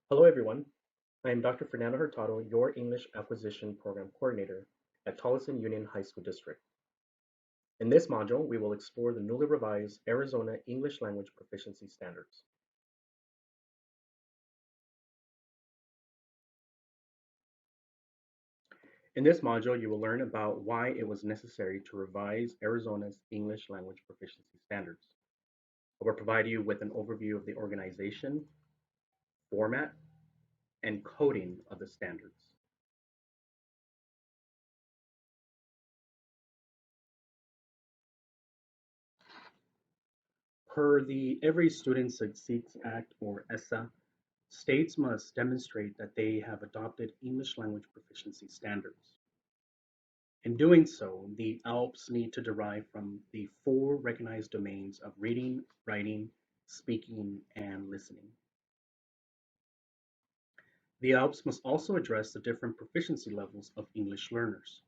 Hello, everyone. I am Dr. Fernando Hurtado, your English Acquisition Program Coordinator at Tolleson Union High School District. In this module, we will explore the newly revised Arizona English Language Proficiency Standards. In this module, you will learn about why it was necessary to revise Arizona's English Language Proficiency Standards. I will provide you with an overview of the organization, format, and coding of the standards. Per the Every Student Succeeds Act, or ESSA, states must demonstrate that they have adopted English language proficiency standards. In doing so, the ALPS need to derive from the four recognized domains of reading, writing, speaking, and listening. The ALPS must also address the different proficiency levels of English learners.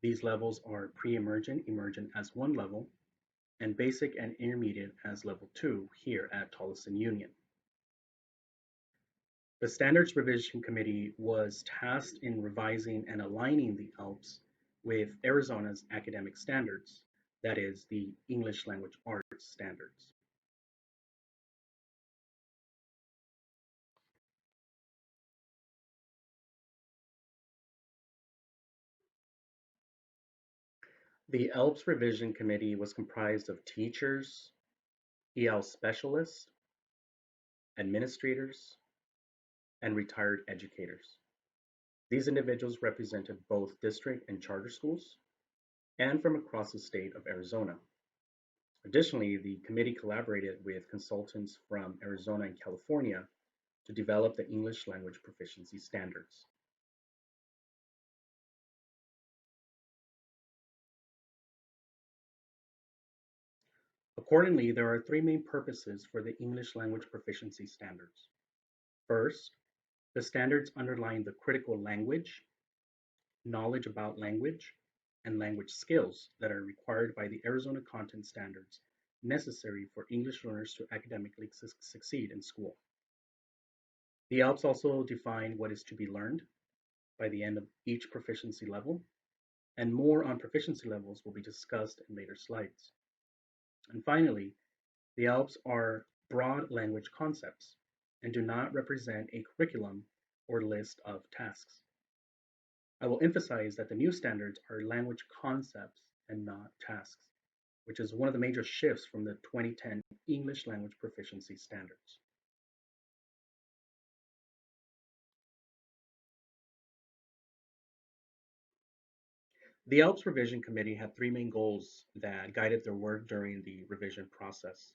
These levels are pre-emergent, emergent as one level, and basic and intermediate as level 2 here at Tolleson Union. The Standards Revision Committee was tasked in revising and aligning the ALPS with Arizona's academic standards, that is, the English Language Arts standards. The ALPS Revision Committee was comprised of teachers, EL specialists, administrators, and retired educators. These individuals represented both district and charter schools and from across the state of Arizona. Additionally, the committee collaborated with consultants from Arizona and California to develop the English language proficiency standards. Accordingly, there are three main purposes for the English language proficiency standards. First, the standards underline the critical language, knowledge about language, and language skills that are required by the Arizona content standards necessary for English learners to academically succeed in school. The ALPS also define what is to be learned by the end of each proficiency level, and more on proficiency levels will be discussed in later slides. And finally, the ALPS are broad language concepts and do not represent a curriculum or list of tasks. I will emphasize that the new standards are language concepts and not tasks, which is one of the major shifts from the 2010 English Language Proficiency Standards. The ALPS Revision Committee had three main goals that guided their work during the revision process.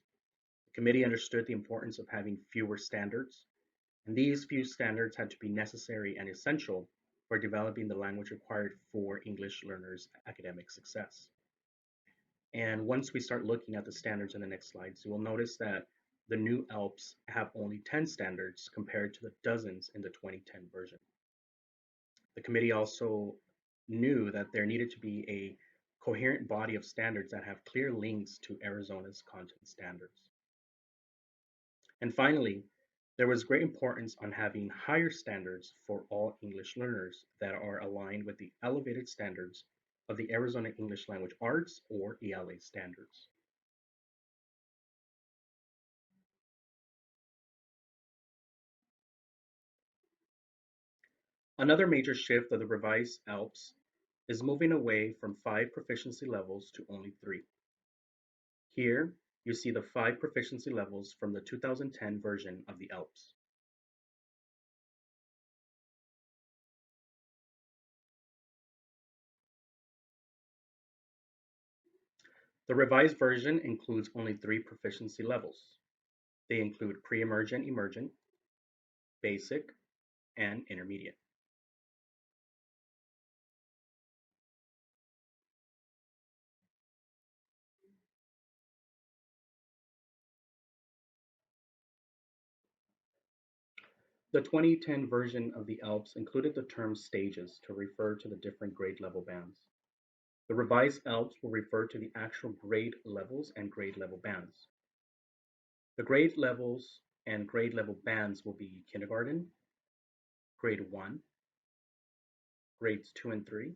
The committee understood the importance of having fewer standards, and these few standards had to be necessary and essential for developing the language required for English learners' academic success. And once we start looking at the standards in the next slides, you will notice that the new ALPS have only 10 standards compared to the dozens in the 2010 version. The committee also knew that there needed to be a coherent body of standards that have clear links to Arizona's content standards. And finally, there was great importance on having higher standards for all English learners that are aligned with the elevated standards of the Arizona English Language Arts, or ELA standards. Another major shift of the revised ALPS is moving away from 5 proficiency levels to only 3. Here, you see the 5 proficiency levels from the 2010 version of the ALPS. The revised version includes only 3 proficiency levels. They include pre-emergent, emergent, basic, and intermediate. The 2010 version of the ALPS included the term stages to refer to the different grade level bands. The revised ALPS will refer to the actual grade levels and grade level bands. The grade levels and grade level bands will be kindergarten, grade 1, grades 2 and 3,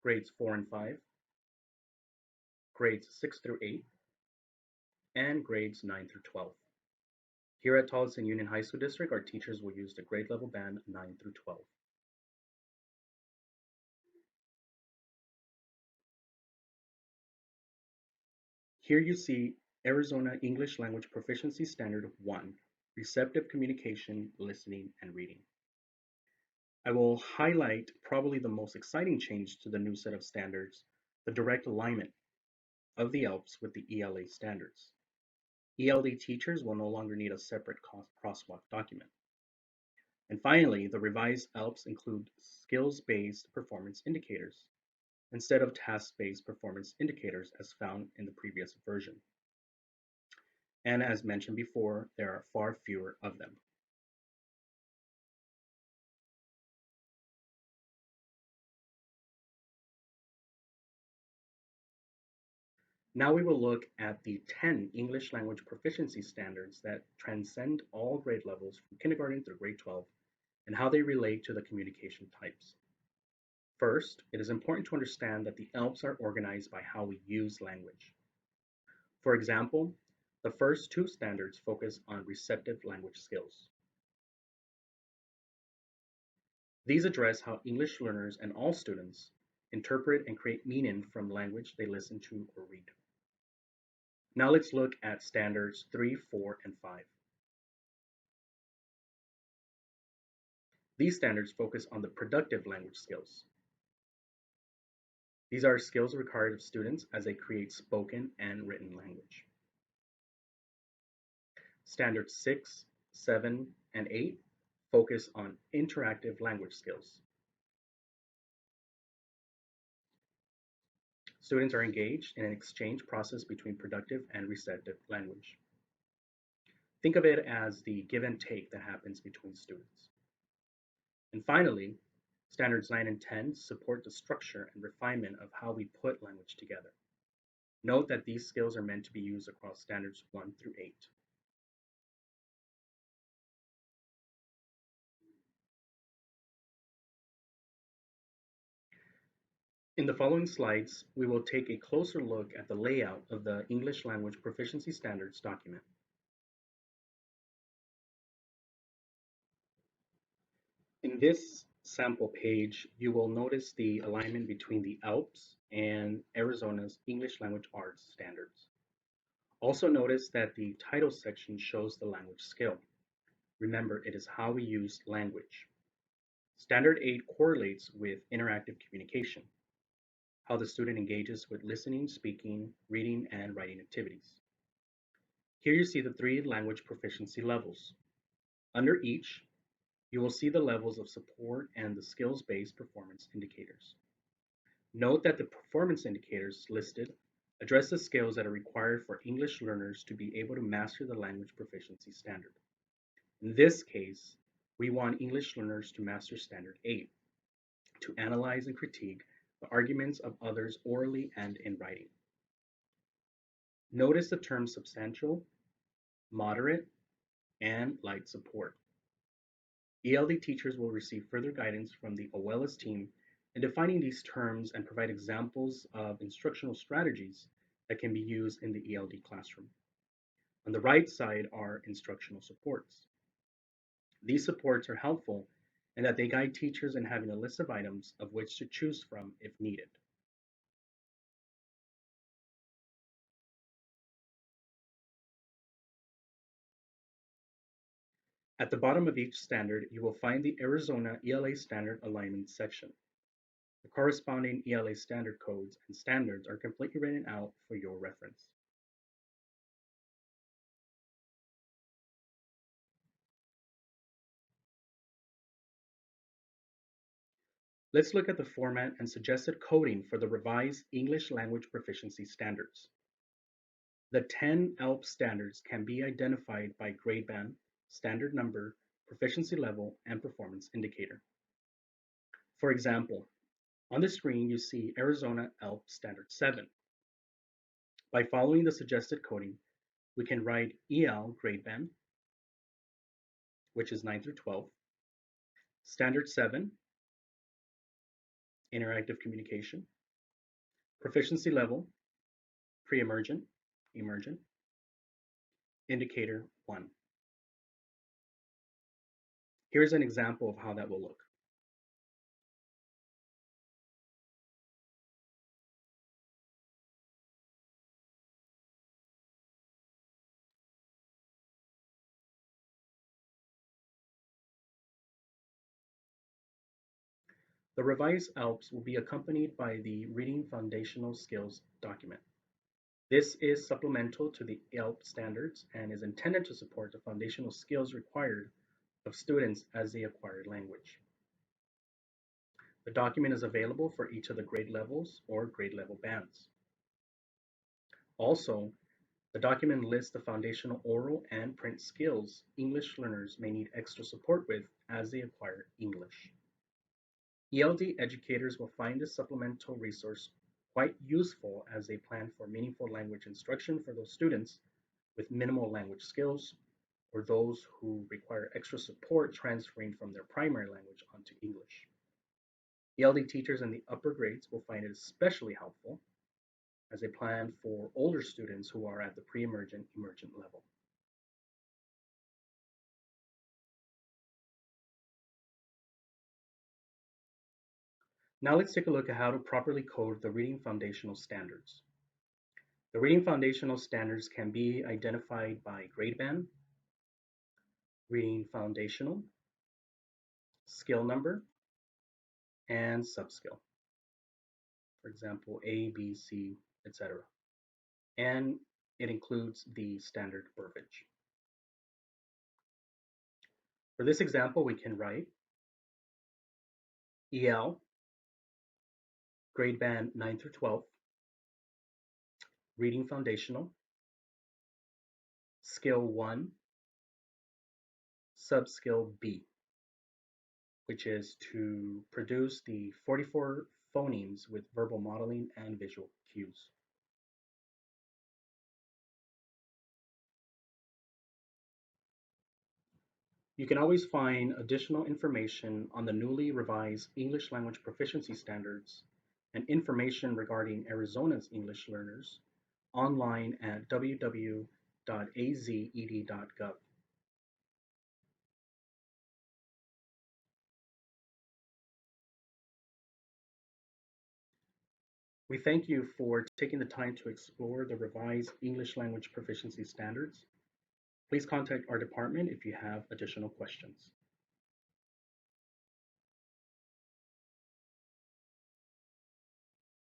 grades 4 and 5, grades 6 through 8, and grades 9 through 12. Here at Tolleson Union High School District, our teachers will use the grade level band 9 through 12. Here you see Arizona English Language Proficiency Standard 1, Receptive Communication, Listening, and Reading. I will highlight probably the most exciting change to the new set of standards, the direct alignment of the ELPs with the ELA standards. ELD teachers will no longer need a separate crosswalk document. And finally, the revised ELPs include skills-based performance indicators instead of task-based performance indicators as found in the previous version. And as mentioned before, there are far fewer of them. Now we will look at the 10 English language proficiency standards that transcend all grade levels from kindergarten through grade 12 and how they relate to the communication types. First, it is important to understand that the ELPs are organized by how we use language. For example, the first two standards focus on receptive language skills. These address how English learners and all students interpret and create meaning from language they listen to or read. Now let's look at standards 3, 4, and 5. These standards focus on the productive language skills. These are skills required of students as they create spoken and written language. Standards 6, 7, and 8 focus on interactive language skills. Students are engaged in an exchange process between productive and receptive language. Think of it as the give and take that happens between students. And finally, standards 9 and 10 support the structure and refinement of how we put language together. Note that these skills are meant to be used across standards 1 through 8. In the following slides, we will take a closer look at the layout of the English Language Proficiency Standards document. In this sample page, you will notice the alignment between the ALPS and Arizona's English Language Arts standards. Also notice that the title section shows the language skill. Remember, it is how we use language. Standard 8 correlates with interactive communication, how the student engages with listening, speaking, reading, and writing activities. Here you see the three language proficiency levels. Under each, you will see the levels of support and the skills-based performance indicators. Note that the performance indicators listed address the skills that are required for English learners to be able to master the language proficiency standard. In this case, we want English learners to master Standard 8, to analyze and critique the arguments of others orally and in writing. Notice the terms substantial, moderate, and light support. ELD teachers will receive further guidance from the OLS team in defining these terms and provide examples of instructional strategies that can be used in the ELD classroom. On the right side are instructional supports. These supports are helpful in that they guide teachers in having a list of items of which to choose from if needed. At the bottom of each standard, you will find the Arizona ELA Standard Alignment section. The corresponding ELA standard codes and standards are completely written out for your reference. Let's look at the format and suggested coding for the revised English language proficiency standards. The 10 ELP standards can be identified by grade band, standard number, proficiency level, and performance indicator. For example, on the screen you see Arizona ELP Standard 7. By following the suggested coding, We can write EL grade band, which is 9 through 12, Standard 7, interactive communication, proficiency level, pre-emergent, emergent, indicator 1. Here's an example of how that will look. The revised ALPS will be accompanied by the Reading Foundational Skills document. This is supplemental to the ALP standards and is intended to support the foundational skills required of students as they acquire language. The document is available for each of the grade levels or grade level bands. Also, the document lists the foundational oral and print skills English learners may need extra support with as they acquire English. ELD educators will find this supplemental resource quite useful as they plan for meaningful language instruction for those students with minimal language skills or those who require extra support transferring from their primary language onto English. ELD teachers in the upper grades will find it especially helpful as they plan for older students who are at the pre-emergent, emergent level. Now let's take a look at how to properly code the reading foundational standards. The reading foundational standards can be identified by grade band, reading foundational, skill number, and subskill. For example, A, B, C, etc. And it includes the standard verbiage. For this example, we can write EL, grade band 9 through 12, reading foundational, skill 1, subskill B, which is to produce the 44 phonemes with verbal modeling and visual cues. You can always find additional information on the newly revised English language proficiency standards and information regarding Arizona's English learners online at www.azed.gov. We thank you for taking the time to explore the revised English language proficiency standards. Please contact our department if you have additional questions.